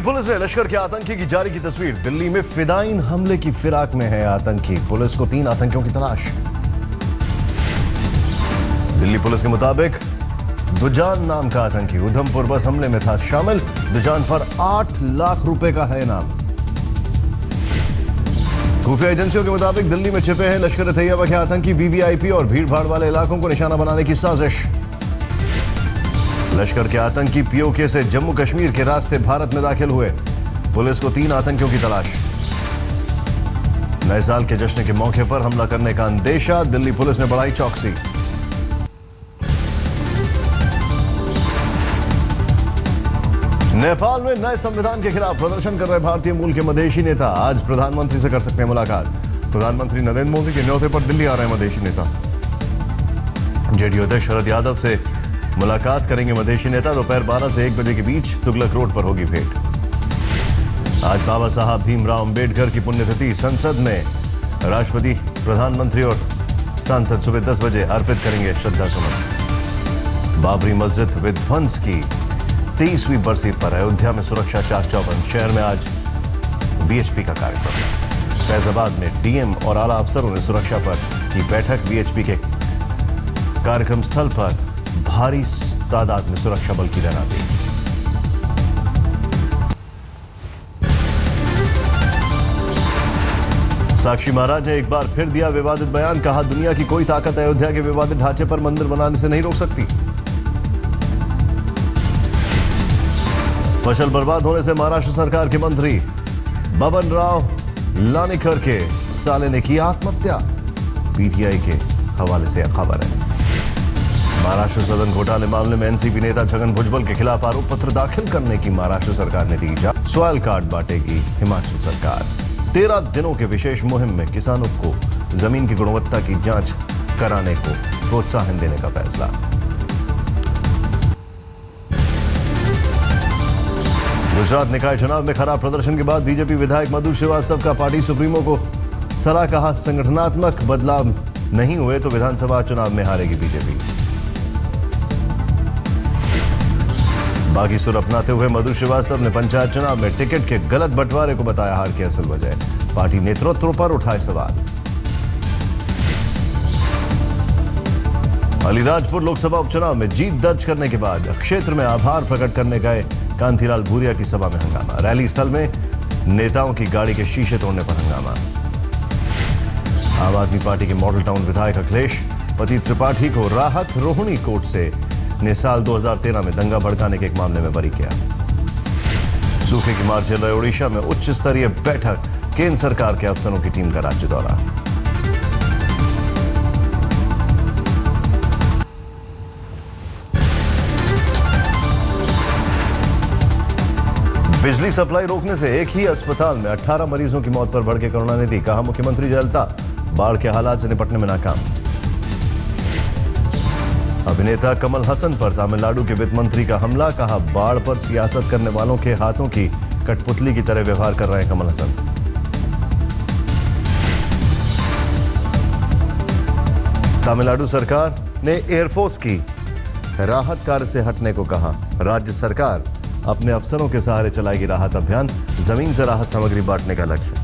Police ने लश्कर के आतंकी की जारी की तस्वीर। दिल्ली में फिदाइन हमले की फिराक में है आतंकी। पुलिस को 3 आतंकियों की तलाश। दिल्ली पुलिस के मुताबिक दुजान नाम का आतंकी उधमपुर बस हमले में था शामिल। दुजान पर 8 लाख रुपए का है इनाम। खुफिया एजेंसियों के मुताबिक दिल्ली में छिपे हैं लश्कर-ए-तैयबा के आतंकी। वीवीआईपी और भीड़भाड़ वाले इलाकों को निशाना बनाने की साजिश। लश्कर के आतंकी पीओके से जम्मू कश्मीर के रास्ते भारत में दाखिल हुए। पुलिस को 3 आतंकियों की तलाश। नए साल के जश्न के मौके पर हमला करने का अंदेशा। दिल्ली पुलिस ने बढ़ाई चौकसी। नेपाल में नए संविधान के खिलाफ प्रदर्शन कर रहे भारतीय मूल के मधेशी नेता आज प्रधानमंत्री से कर सकते हैं मुलाकात। प्रधानमंत्री नरेंद्र मोदी के न्योते पर दिल्ली आ रहे हैं मधेशी नेता। जेडीयू अध्यक्ष शरद यादव से मुलाकात करेंगे मधेशी नेता। दोपहर 12 से 1 बजे के बीच तुगलक रोड पर होगी भेंट। आज बाबा साहब भीमराव अंबेडकर की पुण्यतिथि। संसद में राष्ट्रपति, प्रधानमंत्री और सांसद सुबह 10 बजे अर्पित करेंगे श्रद्धा सुमन। बाबरी मस्जिद विध्वंस की 23वीं बरसी पर अयोध्या में सुरक्षा चाक चौबंद। शहर में आज वीएचपी का कार्यक्रम। फैजाबाद में डीएम और आला अफसरों ने सुरक्षा पर की बैठक। वीएचपी के कार्यक्रम स्थल पर भारी तादाद में सुरक्षा बल की तैनाती। साक्षी महाराज ने एक बार फिर दिया विवादित बयान। कहा, दुनिया की कोई ताकत अयोध्या के विवादित ढांचे पर मंदिर बनाने से नहीं रोक सकती। फसल बर्बाद होने से महाराष्ट्र सरकार के मंत्री बबन राव लानिकर के साले ने की आत्महत्या। पीटीआई के हवाले से खबर है। महाराष्ट्र सदन घोटाले मामले में एनसीपी नेता छगन भुजबल के खिलाफ आरोप पत्र दाखिल करने की महाराष्ट्र सरकार ने दी इजाजत। सॉइल कार्ड बांटेगी हिमाचल सरकार। 13 दिनों के विशेष मुहिम में किसानों को जमीन की गुणवत्ता की जांच कराने को प्रोत्साहन देने का फैसला। गुजरात निकाय चुनाव में खराब प्रदर्शन के बाद बीजेपी विधायक मधु श्रीवास्तव का पार्टी सुप्रीमो को सलाह। कहा, संगठनात्मक बदलाव नहीं हुए तो विधानसभा चुनाव में हारेगी बीजेपी। बागी सुर अपनाते हुए मधु श्रीवास्तव ने पंचायत चुनाव में टिकट के गलत बंटवारे को बताया हार की असल वजह। पार्टी नेतृत्व पर उठाए सवाल। अलीराजपुर लोकसभा उपचुनाव में जीत दर्ज करने के बाद क्षेत्र में आभार प्रकट करने गए कांतिलाल भूरिया की सभा में हंगामा। रैली स्थल में नेताओं की गाड़ी के शीशे तोड़ने पर हंगामा। आम आदमी पार्टी के मॉडल टाउन विधायक अखिलेश पति त्रिपाठी को राहत रोहिणी कोर्ट से ने साल 2013 में दंगा भड़काने के एक मामले में बरी किया। सूखे की मार झेल रहे ओडिशा में उच्च स्तरीय बैठक। केंद्र सरकार के अफसरों की टीम का राज्य दौरा। बिजली सप्लाई रोकने से एक ही अस्पताल में 18 मरीजों की मौत पर भड़के करुणानिधि। कहा, मुख्यमंत्री जयललिता बाढ़ के हालात से निपटने में नाकाम। अभिनेता कमल हसन पर तमिलनाडु के वित्त मंत्री का हमला। कहा, बाढ़ पर सियासत करने वालों के हाथों की कठपुतली की तरह व्यवहार कर रहे हैं कमल हसन। तमिलनाडु सरकार ने एयरफोर्स की राहत कार्य से हटने को कहा। राज्य सरकार अपने अफसरों के सहारे चलाएगी राहत अभियान। जमीन से राहत सामग्री बांटने का लक्ष्य।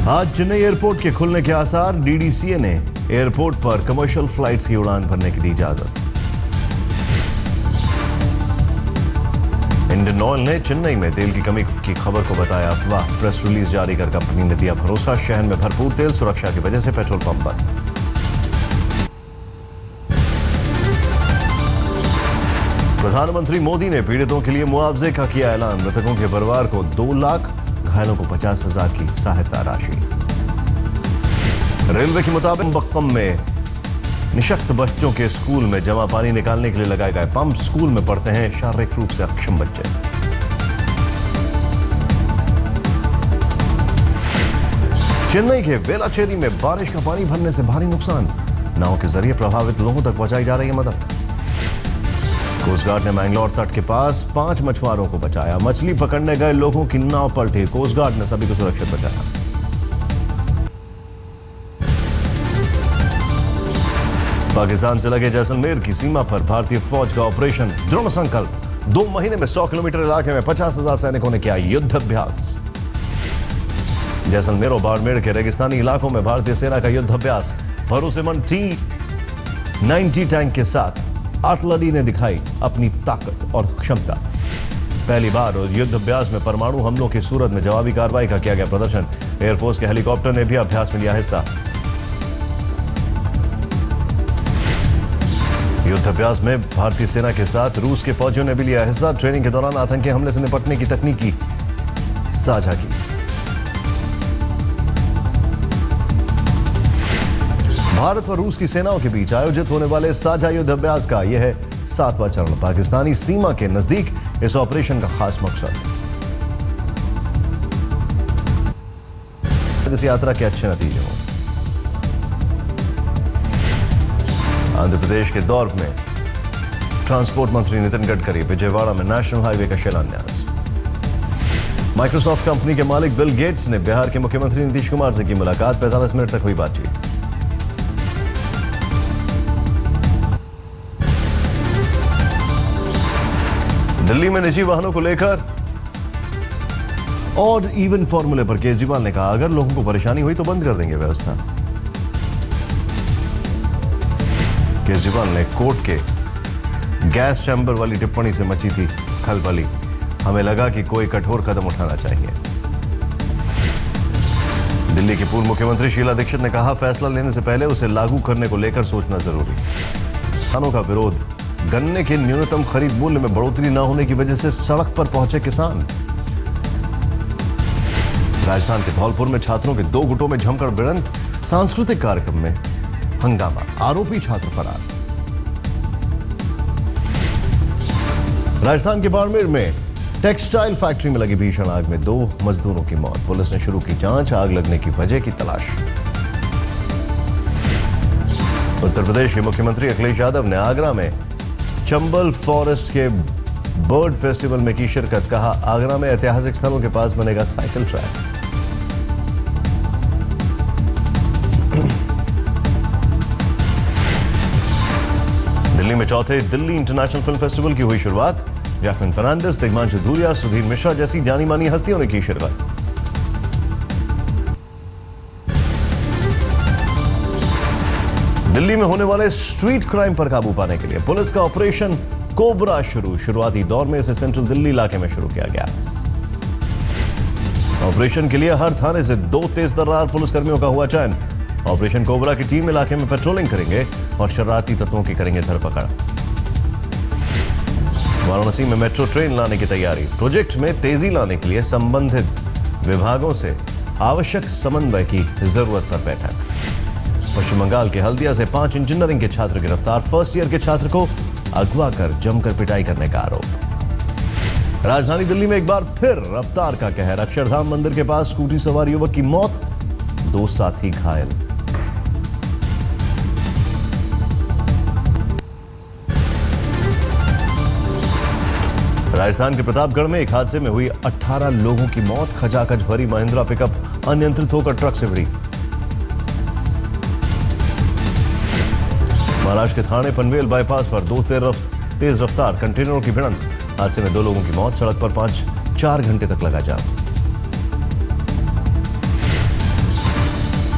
आज चेन्नई एयरपोर्ट के खुलने के आसार। डीडीसीए ने एयरपोर्ट पर कमर्शियल फ्लाइट्स की उड़ान भरने की दी इजाजत। इंडियन ऑयल ने चेन्नई में तेल की कमी की खबर को बताया अफवाह। प्रेस रिलीज जारी कर कंपनी ने दिया भरोसा। शहर में भरपूर तेल, सुरक्षा की वजह से पेट्रोल पंप बंद। प्रधानमंत्री मोदी ने पीड़ितों के लिए मुआवजे का किया ऐलान। मृतकों के परिवार को 2 लाख, घायलों को 50,000 की सहायता राशि। रेलवे के मुताबिक बक्कम में निशक्त बच्चों के स्कूल में जमा पानी निकालने के लिए लगाए गए पंप। स्कूल में पढ़ते हैं शारीरिक रूप से अक्षम बच्चे। चेन्नई के वेलाचेरी में बारिश का पानी भरने से भारी नुकसान। नाव के जरिए प्रभावित लोगों तक पहुंचाई जा रही है मदद। कोस्ट गार्ड ने मैंगलोर तट के पास 5 मछुआरों को बचाया। मछली पकड़ने गए लोगों की नाव पलटी। कोस्ट गार्ड ने सभी को सुरक्षित बचाया। पाकिस्तान से लगे जैसलमेर की सीमा पर भारतीय फौज का ऑपरेशन दृढ़ संकल्प। 2 महीने में 100 किलोमीटर इलाके में 50,000 सैनिकों ने किया युद्ध अभ्यास। जैसलमेर और बाड़मेर के रेगिस्तानी इलाकों में भारतीय सेना का युद्ध अभ्यास। भरोसेमंद T-90 टैंक के साथ आर्टिलरी ने दिखाई अपनी ताकत और क्षमता। पहली बार युद्ध अभ्यास में परमाणु हमलों की सूरत में जवाबी कार्रवाई का किया गया प्रदर्शन। एयरफोर्स के हेलीकॉप्टर ने भी अभ्यास में लिया हिस्सा। युद्ध अभ्यास में भारतीय सेना के साथ रूस के फौजियों ने भी लिया हिस्सा। ट्रेनिंग के दौरान आतंकी हमले से निपटने की तकनीकी साझा की। भारत और रूस की सेनाओं के बीच आयोजित होने वाले साझा युद्ध अभ्यास का यह है 7वां चरण। पाकिस्तानी सीमा के नजदीक इस ऑपरेशन का खास मकसद इस यात्रा के अच्छे नतीजे हों। आंध्र प्रदेश के दौर में ट्रांसपोर्ट मंत्री नितिन गडकरी विजयवाड़ा में नेशनल हाईवे का शिलान्यास। माइक्रोसॉफ्ट कंपनी के मालिक बिल गेट्स ने बिहार के मुख्यमंत्री नीतीश कुमार से की मुलाकात। 45 मिनट तक हुई बातचीत। दिल्ली में निजी वाहनों को लेकर और इवन फॉर्मूले पर केजरीवाल ने कहा, अगर लोगों को परेशानी हुई तो बंद कर देंगे व्यवस्था। केजरीवाल ने कोर्ट के गैस चैम्बर वाली टिप्पणी से मची थी खलबली। हमें लगा कि कोई कठोर कदम उठाना चाहिए। दिल्ली की पूर्व मुख्यमंत्री शीला दीक्षित ने कहा, फैसला लेने से पहले उसे लागू करने को लेकर सोचना जरूरी। किसानों का विरोध। गन्ने के न्यूनतम खरीद मूल्य में बढ़ोतरी न होने की वजह से सड़क पर पहुंचे किसान। राजस्थान के धौलपुर में छात्रों के 2 गुटों में जमकर भिड़ंत। सांस्कृतिक कार्यक्रम में हंगामा। आरोपी छात्र फरार। राजस्थान के बाड़मेर में टेक्सटाइल फैक्ट्री में लगी भीषण आग में 2 मजदूरों की मौत। पुलिस ने शुरू की जांच। आग लगने की वजह की तलाश। उत्तर प्रदेश के मुख्यमंत्री अखिलेश यादव ने आगरा में चंबल फॉरेस्ट के बर्ड फेस्टिवल में की शिरकत। कहा, आगरा में ऐतिहासिक स्थलों के पास बनेगा साइकिल ट्रैक। दिल्ली में चौथे दिल्ली इंटरनेशनल फिल्म फेस्टिवल की हुई शुरुआत। जैकलिन फर्नांडिस, दिग्मांशु धूलिया, सुधीर मिश्रा जैसी जानी मानी हस्तियों ने की शिरकत। दिल्ली में होने वाले स्ट्रीट क्राइम पर काबू पाने के लिए पुलिस का ऑपरेशन कोबरा शुरू। शुरुआती दौर में इसे सेंट्रल दिल्ली इलाके में शुरू किया गया। ऑपरेशन के लिए हर थाने से 2 तेज तर्रार पुलिसकर्मियों का हुआ चयन। ऑपरेशन कोबरा की टीम इलाके में पेट्रोलिंग करेंगे और शरारती तत्वों की करेंगे धरपकड़। वाराणसी में मेट्रो ट्रेन लाने की तैयारी। प्रोजेक्ट में तेजी लाने के लिए संबंधित विभागों से आवश्यक समन्वय की जरूरत पर बैठक। पश्चिम बंगाल के हल्दिया से 5 इंजीनियरिंग के छात्र गिरफ्तार। फर्स्ट ईयर के छात्र को अगवा कर जमकर पिटाई करने का आरोप। राजधानी दिल्ली में एक बार फिर रफ्तार का कहर। अक्षरधाम मंदिर के पास स्कूटी सवार युवक की मौत, 2 साथी घायल। राजस्थान के प्रतापगढ़ में एक हादसे में हुई 18 लोगों की मौत। खचाखच भरी महिंद्रा पिकअप अनियंत्रित होकर ट्रक से भिड़ी। महाराष्ट्र के थाने पनवेल बाईपास पर 2 तेज रफ्तार कंटेनरों की भिड़ंत। हादसे में 2 लोगों की मौत। सड़क पर 4 घंटे तक लगा जाम।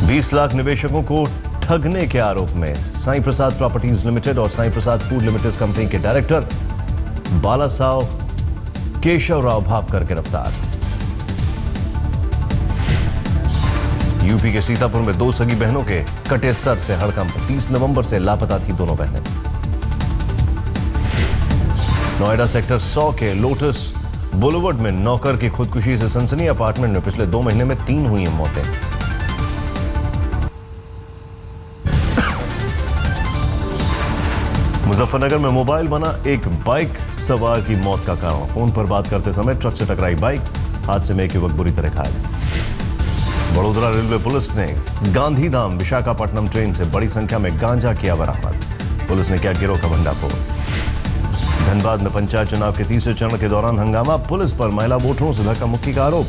20 लाख निवेशकों को ठगने के आरोप में साईं प्रसाद प्रॉपर्टीज लिमिटेड और साईं प्रसाद फूड लिमिटेड कंपनी के डायरेक्टर बालासाव केशव राव भापकर गिरफ्तार। यूपी के सीतापुर में 2 सगी बहनों के कटे सर से हड़कंप। 30 नवंबर से लापता थी दोनों बहनें। नोएडा सेक्टर 100 के लोटस बुलवर्ड में नौकर की खुदकुशी से सनसनी। अपार्टमेंट में पिछले 2 महीने में 3 हुई हैं मौतें। मुजफ्फरनगर में मोबाइल बना एक बाइक सवार की मौत का कारण। फोन पर बात करते समय ट्रक से टकराई बाइक। हादसे में एक युवक बुरी तरह घायल। बड़ोदरा रेलवे पुलिस ने गांधीधाम विशाखापट्टनम ट्रेन से बड़ी संख्या में गांजा किया बरामद। पुलिस ने किया गिरोह का भंडाफोड़। धनबाद में पंचायत चुनाव के 3रे चरण के दौरान हंगामा। पुलिस पर महिला वोटरों से धक्का मुक्की का आरोप।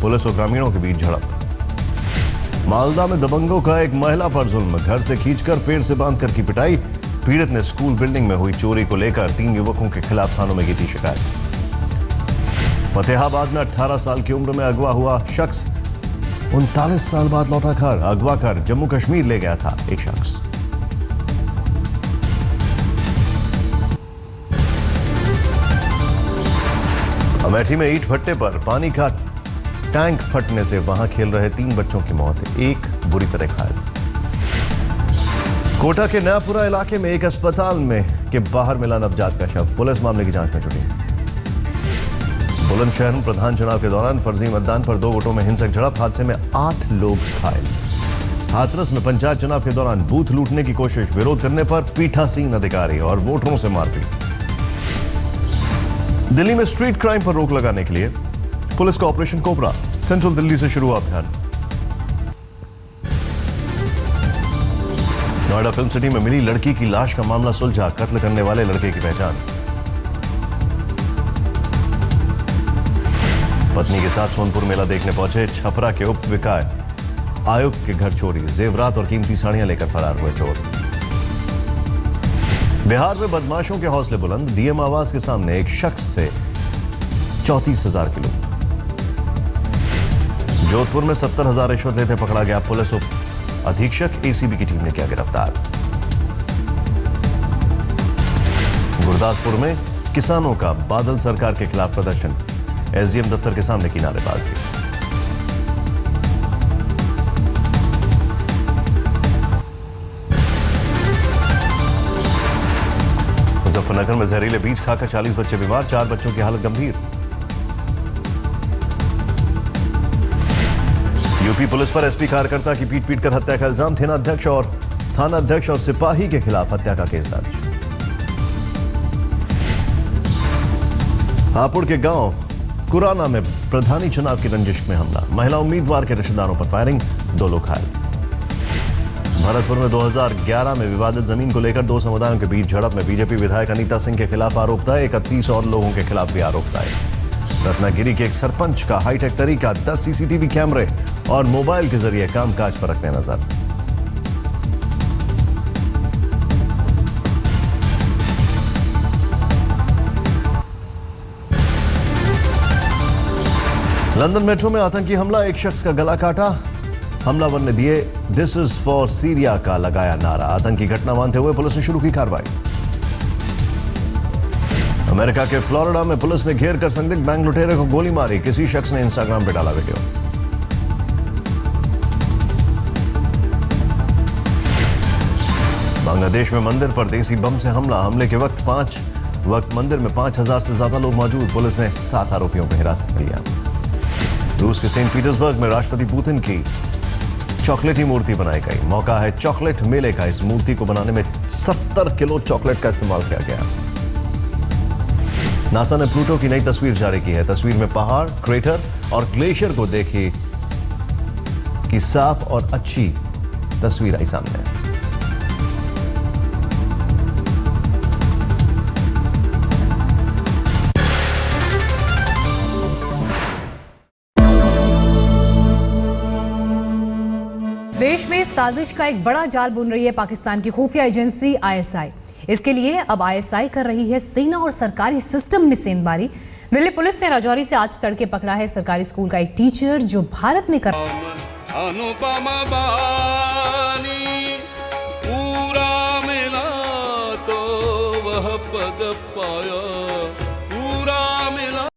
पुलिस और ग्रामीणों के बीच झड़प। मालदा में दबंगों का एक महिला पर जुल्म, घर से खींचकर पेड़ से बांधकर की पिटाई। पीड़ित ने स्कूल बिल्डिंग में हुई चोरी को लेकर 3 युवकों के खिलाफ थानों में की थी शिकायत। फतेहाबाद में 18 साल की उम्र में अगवा हुआ शख्स 39 साल बाद लौटा घर। अगवा कर जम्मू कश्मीर ले गया था एक शख्स। अमेठी में ईंट भट्टे पर पानी का टैंक फटने से वहां खेल रहे 3 बच्चों की मौत, एक बुरी तरह घायल। कोटा के नयापुरा इलाके में एक अस्पताल में के बाहर मिला नवजात का शव, पुलिस मामले की जांच में जुटी। बुलंदशहर प्रधान चुनाव के दौरान फर्जी मतदान पर 2 गुटों में हिंसक झड़प, हादसे में 8 लोग घायल। हाथरस में पंचायत चुनाव के दौरान बूथ लूटने की कोशिश, विरोध करने पर पीठासीन अधिकारी और वोटरों से मारपीट। दिल्ली में स्ट्रीट क्राइम पर रोक लगाने के लिए पुलिस का ऑपरेशन कोबरा, सेंट्रल दिल्ली से शुरू हुआ अभियान। नोएडा फिल्म सिटी में मिली लड़की की लाश का मामला सुलझा, कत्ल करने वाले लड़के की पहचान। पत्नी के साथ सोनपुर मेला देखने पहुंचे छपरा के उप विकाय आयुक्त के घर चोरी, जेवरात और कीमती साड़ियां लेकर फरार हुए चोर। बिहार में बदमाशों के हौसले बुलंद, डीएम आवास के सामने एक शख्स से 34,000 किलो। जोधपुर में 70,000 रिश्वत लेते पकड़ा गया पुलिस उप अधीक्षक, एसीबी की टीम ने किया गिरफ्तार। गुरदासपुर में किसानों का बादल सरकार के खिलाफ प्रदर्शन, एसडीएम दफ्तर के सामने की नारेबाजी। मुजफ्फरनगर में जहरीले बीज खाकर 40 बच्चे बीमार, 4 बच्चों की हालत गंभीर। यूपी पुलिस पर एसपी कार्यकर्ता की पीट कर हत्या का इल्जाम, थाना अध्यक्ष और सिपाही के खिलाफ हत्या का केस दर्ज। हापुड़ के गांव कुराना में प्रधानी चुनाव की रंजिश में हमला, महिला उम्मीदवार के रिश्तेदारों पर फायरिंग, 2 लोग घायल। भरतपुर में 2011 में विवादित जमीन को लेकर 2 समुदायों के बीच झड़प में बीजेपी विधायक अनीता सिंह के खिलाफ आरोप तय, 31 और लोगों के खिलाफ भी आरोप तय। रत्नागिरी के एक सरपंच का हाईटेक तरीका, 10 सीसीटीवी कैमरे और मोबाइल के जरिए कामकाज पर रखने नजर। लंदन मेट्रो में आतंकी हमला, एक शख्स का गला काटा, हमलावर ने दिए दिस इज फॉर सीरिया का लगाया नारा। आतंकी घटना मानते हुए पुलिस ने शुरू की कार्रवाई। अमेरिका के फ्लोरिडा में पुलिस ने घेर कर संदिग्ध बैंक लुटेरे को गोली मारी, किसी शख्स ने इंस्टाग्राम पर डाला वीडियो। बांग्लादेश में मंदिर पर देसी बम से हमला, हमले के वक्त मंदिर में 5,000 से ज्यादा लोग मौजूद, पुलिस ने 7 आरोपियों को हिरासत में लिया। रूस के सेंट पीटर्सबर्ग में राष्ट्रपति पुतिन की चॉकलेटी मूर्ति बनाई गई, मौका है चॉकलेट मेले का। इस मूर्ति को बनाने में 70 किलो चॉकलेट का इस्तेमाल किया गया। नासा ने प्लूटो की नई तस्वीर जारी की है, तस्वीर में पहाड़, क्रेटर और ग्लेशियर को देखिए कि साफ और अच्छी तस्वीर आई सामने। देश में साजिश का एक बड़ा जाल बुन रही है पाकिस्तान की खुफिया एजेंसी आईएसआई। इसके लिए अब आईएसआई कर रही है सेना और सरकारी सिस्टम में सेंधमारी। दिल्ली पुलिस ने राजौरी से आज तड़के पकड़ा है सरकारी स्कूल का एक टीचर जो भारत में अनुपमा बानी पूरा मिला तो वह पद पाया।